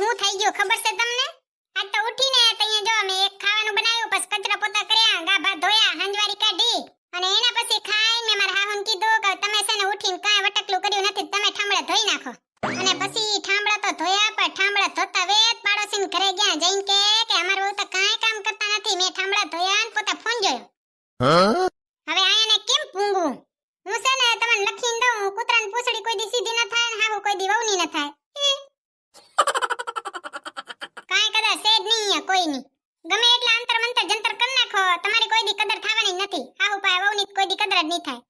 હું થઈ ગયો ખબર છે તમને? આજ તો ઉઠીને તૈયા જો મેં એક ખાવાનું બનાવ્યું, પછી કચરા પોતા કર્યા, ગાભા ધોયા, હંજવારી કાઢી અને એના પછી ખાઈને મેં મારા હાહુને કીધું કે તમે છે ને ઉઠીને કાંઈ વટકલું કર્યું નથી, તમે ઠામડા ધોઈ નાખો. અને પછી ઠામડા તો ધોયા, પણ ઠામડા ધોતા વેત પાડોશીને ઘરે ગયા જઈને કે અમાર વહુ તો કાંઈ કામ કરતા નથી, મેં ઠામડા ધોયા ને પોતા ફોન જોયો. હવે આયાને કેમ પૂંગું? હું છે ને તમને લખીને દઉં, કૂતરાની પૂંછડી કોઈ દી સીધી ન થાય ને હાહુ કોઈ દી વહુની ન થાય. કાંઈ કદર છે જ નહીં કોઈની. ગમે એટલા અંતર મંતર જંતર કરી નાખો, તમારી કોઈ દી કદર થવાની નથી. હાહુ પાસે વહુની કોઈ દી કદર જ નહીં થાય.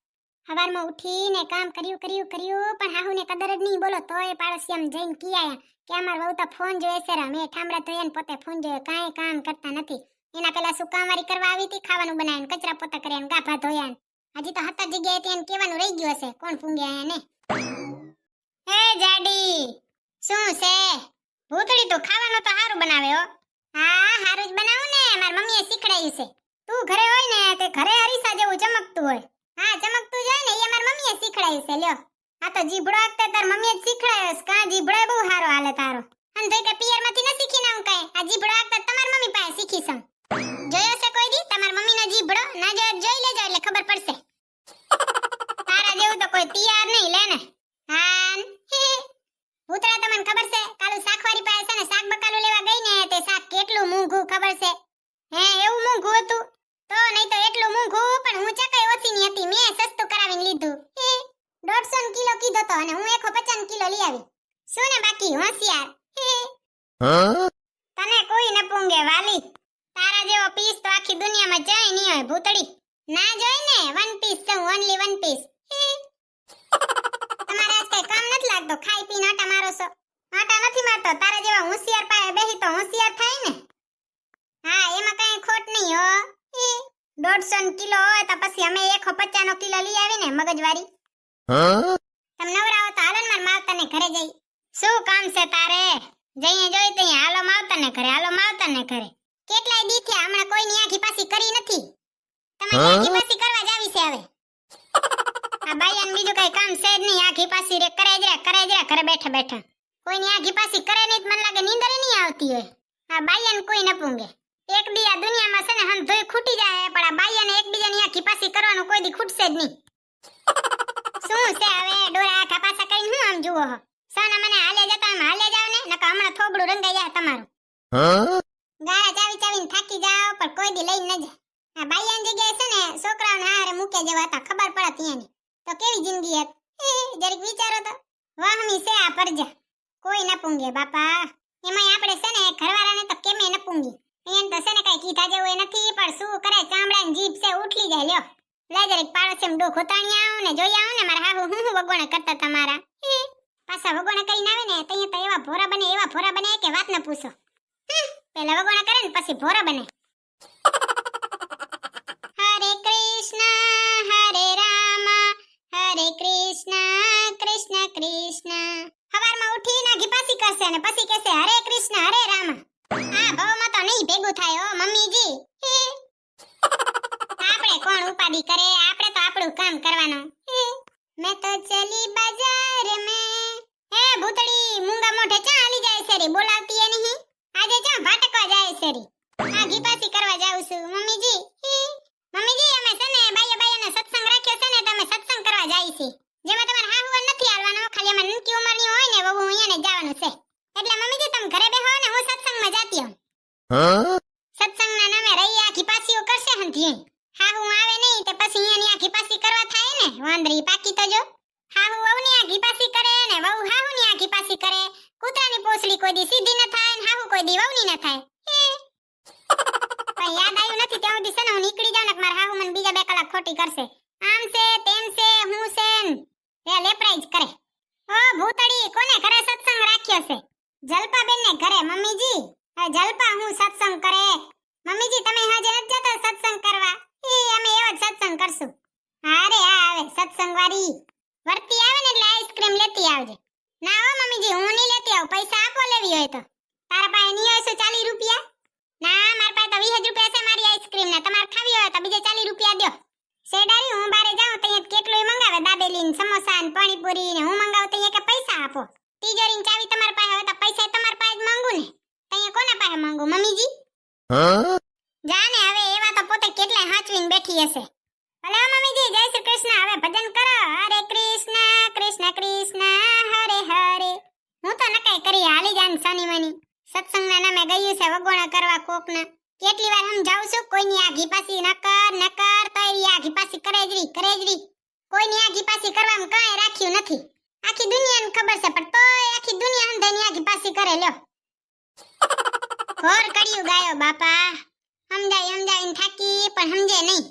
સવારમાં ઉઠીને કામ કર્યું પણ હાહુને કદર જ નહીં. બોલો તોય પાડોશી આમ જઈને કિયાયા કે અમાર વહુ તો ફોન જોવે છે રા, મેં ઠામડા ધોયા ને પોતે ફોન જોયો, કાંઈ કામ કરતા નથી. એના પેલા શું કામવારી કરવા આવી હતી, ખાવાનું બનાવીને કચરા પોતા કર્યા ને ગાભા ધોયા ને. હજી તો 7 જગ્યાએ ત્યાં કહેવાનું રહી ગયું હશે કોણ ફૂંગ્યા ને. હે જાડી શું છે? ભૂતડી તો ખાવાનું તો સારું બનાવે હો. હા સારું જ બનાવું ને, મારી મમ્મીએ શીખડાયું છે. તું ઘરે હોય ને તે ઘરે અરીસા જેવું ચમકતું હોય. હા ચમકતું જાય ને એ મારી મમ્મીએ શીખડાયું છે. લ્યો આ તો જીભડો આગતે તાર મમ્મીએ જ શીખડાયો છે. કા જીભડો બહુ સારો હાલે તારો. અને તો કે પિયરમાંથી ન શીખીને આવું કાંઈ, આ જીભડો આગતે તમારી મમ્મી પાસે શીખી છું. જોયો છે કોઈ દી તમારી મમ્મીનો જીભડો? ના જોઈ લેજો એટલે ખબર પડશે. તારા જેવું તો કોઈ તૈયાર નહીં લે ને. હા ભૂતળા તમને ખબર છે કાલુ શાકવારી પાસે છે ને શાક બકાલું લેવા ગઈ ને તે શાક કેટલું મોંઘું ખબર છે? હે એવું મોંઘું હતું? તો નહીં તો એટલું મોંઘું, પણ હું ચકાઈ ઓછી ની હતી, મેં સસ્તું કરાવીને લીધું. 150 કિલો કીધો તો અને હું 150 કિલો લઈ આવી. શું ને બાકી હોશિયાર. તને કોઈ ન પૂંગે વાલી. તારા જેવો પીસ તો આખી દુનિયામાં જાય નહીં હોય ભૂતડી. ના જોઈ ને વન પીસ છે, ઓન્લી વન પીસ. તમારે આજ કઈ કામ નથી લાગતો, ખાઈ પીને આટા મારો છો. આટા નથી મારતો, તારા જેવા હોશિયાર પાસે બેહી તો હોશિયાર થાય ને. હા એમાં કઈ ખોટ નહીં હો. 150 કિલો હોય તો પછી અમે 150 કિલો લઈ આવી ને મગજવારી. તમે નવરાવો તો હાલો ને માર માવતરને ઘરે જઈ. શું કામ છે તારે? જઈએ જોઈ તઈ હાલો માવતરને ઘરે, હાલો માવતરને ઘરે. કેટલાય દી થયા હમણાં કોઈની આંખી પાસી કરી નથી. તમારી આંખી પાસી કરવા જ આવી છે હવે. આ બાયાને બીજું કઈ કામ છે જ નહીં, આંખી પાસી રે કરે જ ઘરે બેઠા બેઠા. કોઈની આંખી પાસી કરે નહીં મને લાગે નીંદર નહીં આવતી હોય. આ બાયાને કોઈ ન પૂંગે. એક દી આ દુનિયામાં છે ને હમ ધોઈ ખૂટી જાય, પણ આ બાયાને એકબીજાની આંખી પાસી કરવાનું કોઈ દી ખૂટશે જ નહીં. શું છે હવે ડોરા આંખા પાસા કરીને હું આમ જુઓ હો? સાના મને હાલે જતા આમ હાલે જાવ ને, નકા હમણાં થોબડું રંગાઈ જાય તમારું. ગાળા ચાવીને થાકી જાવ પણ કોઈ દી લઈને ન જાય. આ બાયાની જગ્યાએ છે ને છોકરાઓને હારે મૂકે જેવા હતા, ખબર પડે ત્યાંની તો કેવી જિંદગી હતી. જરીક વિચારો તો. વાહમી છે આ પરજા, કોઈ ન પૂંગે બાપા. એમાંય આપણે છે ને ઘરવાળાને તો કેમે ન પૂંગી. એને તો છે ને કઈ કીધા જેવું નથી, પણ શું કરે ચામડાની જીભ છે ઉઠલી જાય. લ્યો લે જરીક પાડોશીમાં ડોખ ઉતાણી આવો ને જોઈ આવો ને મારા હાહુ હું વગોણે કરતા તમારા. પાછા વગોણે કરીને આવે ને તઈ તો એવા ભોરા બને કે વાત ન પૂછો. પેલા વગોણા કરે ને પછી ભોરા બને. હરે કૃષ્ણ હરે રામ હરે કૃષ્ણ કૃષ્ણ કૃષ્ણ. સવારમાં ઉઠીને આઘી પાછી કરશે ને પછી કહેશે હરે કૃષ્ણ હરે રામ. આ ભાવમાં તો નહીં ભેગું થાય હો મમ્મીજી. આપણે કોણ ઉપાડી કરે, આપણે તો આપણું કામ કરવાનું. મેં તો ચલી બજાર મેં. હે ભૂતડી મૂંગા મોઢે ચા હાલી જાય છે રે, બોલાવતી એ નહીં. આજે ચા ભાટકવા જાય છે રે. આઘી પાછી કરવા જાઉં છું મમ્મીજી. મમ્મીજી અમે છે ને બાયાને સત્સંગ રાખ્યો છે ને, તમે સત્સંગ કરવા જાય છે. જેમાં તમારે હાહુ નથી આવવાનો, ખાલી અમાર નનકી ઉંમરની હોય ને વહુ અહીંયાને જવાનું છે. એટલે મમ્મીજી તમે ઘરે બેહો ને હું સત્સંગમાં જાતી હોઉં. સત્સંગના નામે રહી આખી પાસીઓ કરશે હંધી. હાહુ આવે નહીં તે પછી અહીંયાની આખી પાસી કરવા થાય ને. વાંદરી પાકી તો જો. હાહુ વહુની આખી પાસી કરે ને વહુ હાહુની આખી પાસી કરે. કૂતરાની પોસડી કોઈ દી સીધી ન થાય ને હાહુ કોઈ દી વહુની ન થાય. પણ યાદ આવ્યું નથી ત્યાં સુધી છે ને હું નીકળી જાઉં ને મારા હાહુ મને બીજા 2 કલાક ખોટી કરશે. આમ છે તેમ છે હું છે ને લેપરાઈ જ કરે. ઓ ભૂતડી કોને ઘરે સત્સંગ રાખ્યો છે? જલપાબેન ને ઘરે. મમ્મીજી જલપા હું સત્સંગ કરે. મમ્મીજી તમે હાજે નથી જતા સત્સંગ કરવા? અમે એવો જ સત્સંગ કરશું. અરે આ આવે સત્સંગ વાળી વર્તી આવે ને એટલે આઈસ્ક્રીમ લેતી આવજે. ના હો મમ્મીજી હું નહીં લેતી આવું, પૈસા આપો લેવી હોય તો. તારા પાસે નહીં હોય 40 રૂપિયા? ના મારા પાસે તો 20 રૂપિયા છે મારી આઈસ્ક્રીમ ના. તમારે ખાવી હોય તો બીજે 40 રૂપિયા દો. શેડારી હું બારે જાઉં તો કેટલું મંગાવે, દાબેલી ને સમોસા ને પાણીપુરી ને હું મંગાવું તો કે પૈસા આપો. તિજોરી ની ચાવી તમારી પાસે હોય તો પૈસા તમારી પાસે જ માંગુ માંગુ મમ્મીજી? જાને હવે એવા તો પોતે કેટલાય હાચવીને બેઠી હશે. ભલે મમ્મીજી, જય શ્રી કૃષ્ણ. હવે ભજન કરો. હરે કૃષ્ણ કૃષ્ણ કૃષ્ણ હરે હરે. હું તો નકાઈ કરી હાલી જાન સાની માની. સત્સંગના નામે ગયું છે વગોણા કરવા કોકના. કેટલી વાર સમજાવું છું, કોઈની આઘી પાછી ન કર તો એવી આઘી પાછી કરે જ રી. કોઈની આઘી પાછી કરવામાં કાંઈ રાખ્યું નથી. આખી દુનિયાને ખબર છે, પણ તોય આખી દુનિયા અંધાની આઘી પાછી કરે લ્યો. ઘોર કર્યું ગાયો બાપા. સમજાવીને થાકી પણ સમજે નહીં.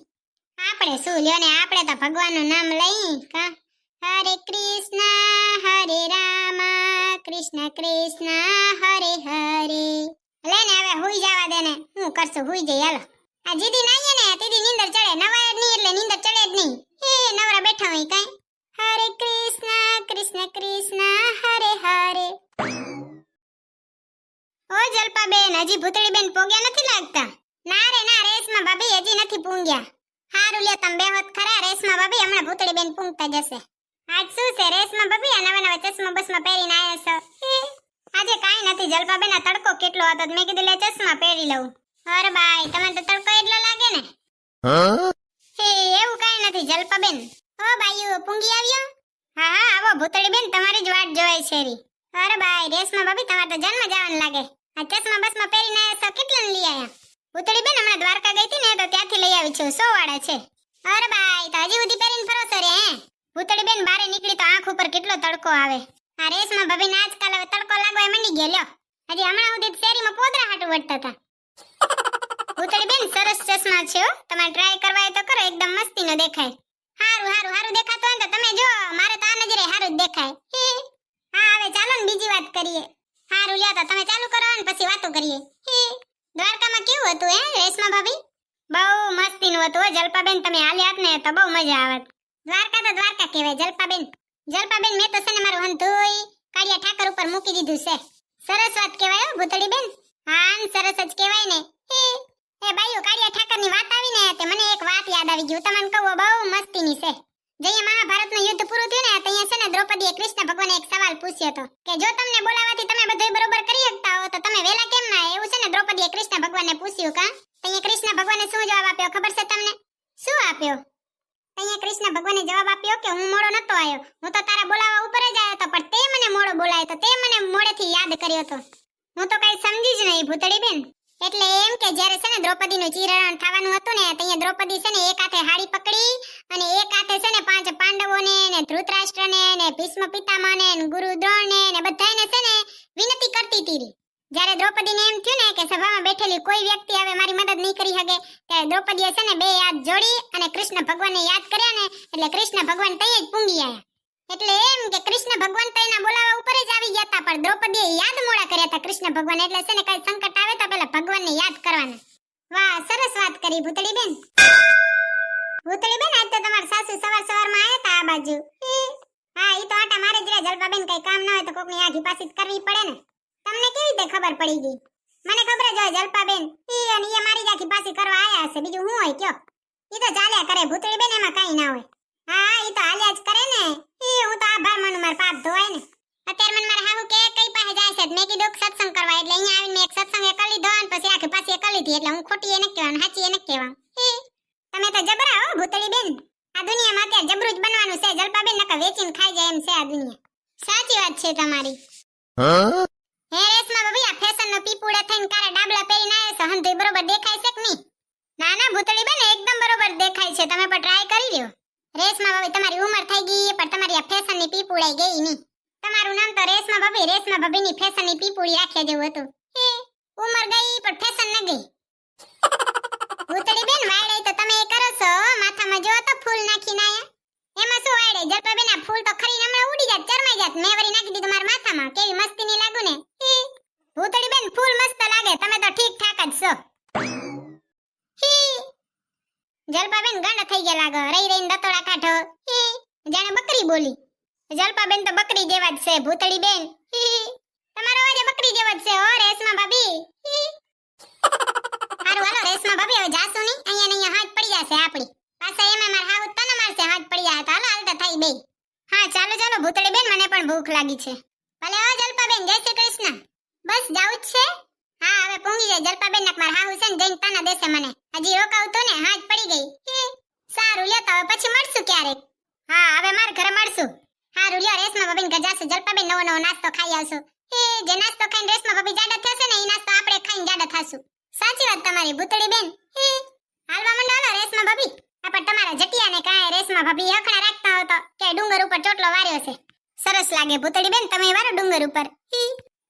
આપણે શું લ્યો ને, આપણે તો ભગવાનનું નામ લઈ કા. હરે કૃષ્ણ હરે રામ કૃષ્ણ કૃષ્ણ હરે હરે. લે ને હવે હુઈ જવા દે ને. હું કરશું, હુઈ જઈ હાલો. આ જીદી નાઈએ ને તેદી નીંદર ચડે, નવાય જ નહીં એટલે નીંદર ચડે જ નહીં. નવરા બેઠા હોય કાઈ. હરે કૃષ્ણ કૃષ્ણ કૃષ્ણ હરે હરે. ઓ જલપાબેન, હજી ભૂતળીબેન પોગ્યા નથી લાગતા? ના રે ના, રેશમા ભાભી હજી નથી પૂંગ્યા. હારું લ્યો, તમે બેહોત ખરા. રેશમા ભાભી હમણાં ભૂતળીબેન પૂંગતા જશે. આજ શું છે રેશમા ભાભી, આ નવા ચશ્મા બસમાં પહેરીને આવ્યા છો? આજે કાંઈ નથી જલપાબેન, આ તડકો કેટલો હતો મેં કીધું લે ચશ્મા પહેરી લઉં. અરે બાય, તમને તો તડકો એટલો લાગે ને. એવું કાંઈ નથી જલપાબેન. ઓ બાયુ, પૂંગી આવ્યો? હા હા, આવો ભૂતળીબેન, તમારી જ વાટ જોવાય છે રી. અરે બાય, રેશમા ભાભી તમારે તો જન્મ જવાનું લાગે. આ ચશ્મા બસમાં પહેરીને આવ્યા છો, કેટલાને લઈ આવ્યા? ભૂતળીબેન હમણાં દ્વારકા ગઈ હતી ને તો ત્યાંથી લઈ આવી છું, 100 વાળા છે. અરે બાય, તો હજી સુધી પહેરીને ફરો છો રે? ભૂતળીબેન બારે નીકળી તો આંખ ઉપર કેટલો તડકો આવે. આ રેશમા ભાભીને આજકાલ હવે તડકો લાગવા મંડી ગયો લ્યો. હજી હમણાં સુધી શેરીમાં પોદરા હાટુ વટતા હતા. ભૂતળીબેન સરસ ચશ્મા છે હો, તમારે ટ્રાય કરવા હોય તો કરો, એકદમ મસ્તીનો દેખાય. હારું દેખાતો હોય ને તો તમે જો, મારે તો આ નજરે હારું જ દેખાય. હા હવે ચાલો ને બીજી વાત કરીએ. હારું લ્યો, તો તમે ચાલુ કરો ને પછી વાતો કરીએ. દ્વારકામાં કેવું હતું રેશમા ભાભી? બહુ મસ્તીનું હતું હો જલપાબેન, તમે હાલ્યા ને તો બહુ મજા આવત. દ્વારકા તો દ્વારકા કહેવાય જલપાબેન. મેં તો છે ને મારું હંધોઈ કાળિયા ઠાકર ઉપર મૂકી દીધું છે. સરસ વાત કહેવાય હો ભૂતળીબેન. હા સરસ જ કહેવાય ને. એ બાઈઓ, કાળિયા ઠાકરની વાત આવી ને તે મને એક વાત યાદ આવી ગયું, તમને કહું બહુ મસ્તીની છે. જઈએ મહાભારતનું યુદ્ધ પૂરું થયું ને ત્યાં છે ને દ્રૌપદીએ કૃષ્ણ ભગવાનને એક સવાલ પૂછ્યો હતો કે જો તમને બોલાવાથી તમે બધું બરોબર કરી શકતા હો તો તમે વેલા કેમ ના? એવું છે ને દ્રૌપદીએ કૃષ્ણ ભગવાનને પૂછ્યું કા. ત્યાં કૃષ્ણ ભગવાને શું જવાબ આપ્યો ખબર છે તમને? શું આપ્યો? ત્યાં કૃષ્ણ ભગવાને જવાબ આપ્યો કે હું મોડો નતો આવ્યો, હું તો તારા બોલાવા ઉપર જ આવ્યો હતો, પણ તે મને મોડો બોલાયો તો તે મને મોડેથી યાદ કર્યો હતો. હું તો કઈ સમજી જ નહીં ભૂતળીબેન. એટલે એમ કે જ્યારે છે ને દ્રૌપદીનું ચીરહરણ થવાનું હતું ને ત્યાં દ્રૌપદી છે ને એક હાથે હાડી પકડી અને એક હાથે છે ને 5 પાંડવોને ને ધૃતરાષ્ટ્રને ને ભીષ્મ પિતામહને ને ગુરુ દ્રોણને ને બધાયને છે ને વિનંતી કરતી હતી. જ્યારે દ્રૌપદીને એમ થયું ને કે સભામાં બેઠેલી કોઈ વ્યક્તિ હવે મારી મદદ નહીં કરી શકે, ત્યારે દ્રૌપદીએ છે ને 2 હાથ જોડી અને કૃષ્ણ ભગવાનને યાદ કર્યા ને એટલે કૃષ્ણ ભગવાન તઈ જ પૂંગી આવ્યા. એટલે એમ કે કૃષ્ણ ભગવાન તો એના બોલાવા ઉપર જ આવી ગયા હતા, પણ દ્રૌપદીએ યાદ મોડા કર્યા હતા કૃષ્ણ ભગવાન. એટલે છે ને કઈ સંકટ આવે તો પહેલા ભગવાનને યાદ કરવાના. વાહ, સરસ વાત કરી ભૂતળીબેન. ભૂતળીબેન, આજ તો તમારા સાસુ સવારમાં આવ્યા હતા આ બાજુ. હા, ઈ તો આટા મારે જ રે જલપાબેન, કઈ કામ ના હોય તો કોકની આઘી પાછી કરવી પડે ને. તમને કેવી રીતે ખબર પડી ગઈ? મને ખબર જ હોય જલપાબેન, ઈ અને ઈ મારી આઘી પાછી કરવા આયા હશે, બીજું શું હોય કયો? ઈ તો ચાલ્યા કરે ભૂતળીબેન, એમાં કઈ ના હોય. હા, ઈ તો હાલ્યા જ કરે ને. હું તો આભાર માનું, માર પાપ ધોવાય ને. અત્યારે મને મારા હાહુ કે કઈ પાસે જાય છે, મેં કીધું સત્સંગ કરવા, એટલે અહીંયા આવીને મેં એક સત્સંગ કરી લીધો અને પછી આખી પાછી કરી લીધી. એટલે હું ખોટી એને કહેવાનું, સાચી એને કહેવાનું. તમે તો જબરા હો ભૂતળીબેન. આ દુનિયામાં અત્યારે જબરું જ બનવાનું છે જલપાબેન, નકર વેચીને ખાઈ જાય એમ છે આ દુનિયા. સાચી વાત છે તમારી. હે રેશમા ભાભી, આ ફેશનનો પીપુડા થઈને કારા ડાબલા પહેરીને આવ્યા છો, હંધોઈ બરોબર દેખાય છે કે નહીં? ના ના ભૂતળીબેન, એકદમ બરોબર દેખાય છે, તમે પણ ટ્રાય કરી લ્યો. રેશમા ભાભી, તમારી ઉંમર થઈ ગઈ પણ તમારી આ ફેશનની પીપુડાઈ ગઈ નહીં. તમારું નામ તો રેશમા ભાભીની ફેશનની પીપુડી રાખ્યા જેવું હતું. ઉંમર ગઈ પણ ફેશન ન ગઈ. ભૂતળીબેન, વાયડે તો તમે એ કરો છો, માથામાં જો તો ફૂલ નાખીને આયા. એમાં શું વાયડે જલપાબેન, આ ફૂલ તો ખરીને હમણાં ઉડી જાત, ચરમાઈ જાત. મેં વળી નાખી દીધું મારા માથામાં, કેવી મસ્તીની લાગુ ને. ભૂતળીબેન, ફૂલ મસ્ત લાગે, તમે તો ઠીક ઠાક જ છો. જલપાબેન ગાંડા થઈ ગયા લાગો, રહી રહીને દતોડા કાઢો. જાણે બકરી બોલી. જલપાબેન તો બકરી જેવા જ છે ભૂતળીબેન. તમારો અવાજ બકરી જેવો જ છે હો રેશમા ભાભી. હારું હાલો રેશમા ભાભી, હવે જાસુ નહીં, અહીંયા ને અહીંયા હાથ પડી જશે આપણી. પાછા એમાં માર હાવ તને મારશે, હાથ પડી જાય તો હાલો હાલતા થઈ બે. હા ચાલો ચાલો ભૂતળીબેન, મને પણ ભૂખ લાગી છે. ભલે હો જલપાબેન, જય શ્રી કૃષ્ણ. બસ જાવું જ છે? હા હવે પૂંગી તાના દેશે મને. હજી રોકાવું તો ને હાથ પડી ગઈ. સારું લ્યો તો હવે પછી મળશું ક્યારેક. હા હવે મારા ઘરે મળશું. હારું લ્યો રેશમા ભાભીને ઘરે જાશું. જલપાબેન નવો નવો નાસ્તો ખાઈ આવશું. જે નાસ્તો ખાઈને રેશમા ભાભી જાડા થશે ને એ નાસ્તો આપણે ખાઈને જાડા થાશું. સાચી વાત તમારી ભૂતળી બેન. હાલવા મંડો હાલો રેશમા ભાભી. પણ તમારા જટિયાને કાંઈ રેશમા ભાભી હખણા રાખતા હો તો કે ડુંગર ઉપર ચોટલો વાર્યો છે. સરસ લાગે ભૂતળી બેન તમે વારો ડુંગર ઉપર.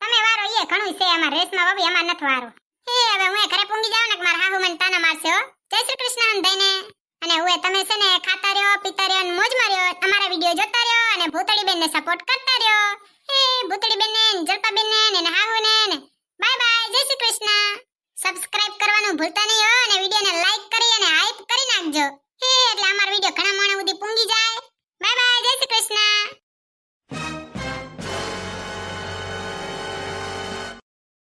તમે વારો એ ઘણું છે અમાર રેશમા ભાભી અમાર નથી વારો. હવે હું ઘરે પૂંગી જાવ ને કે મારા હાહુ મને તાના મારશે હો. જય શ્રી કૃષ્ણ ભાઈને. અને હું તમે છે ને ખાતા રહ્યો પીતા રહ્યો અને મોજ માર્યો. અમારા વિડિયો જોતા રહ્યો અને ભૂતળી બેનને સપોર્ટ કરતા રહ્યો. ભૂતળી બેનને જલપા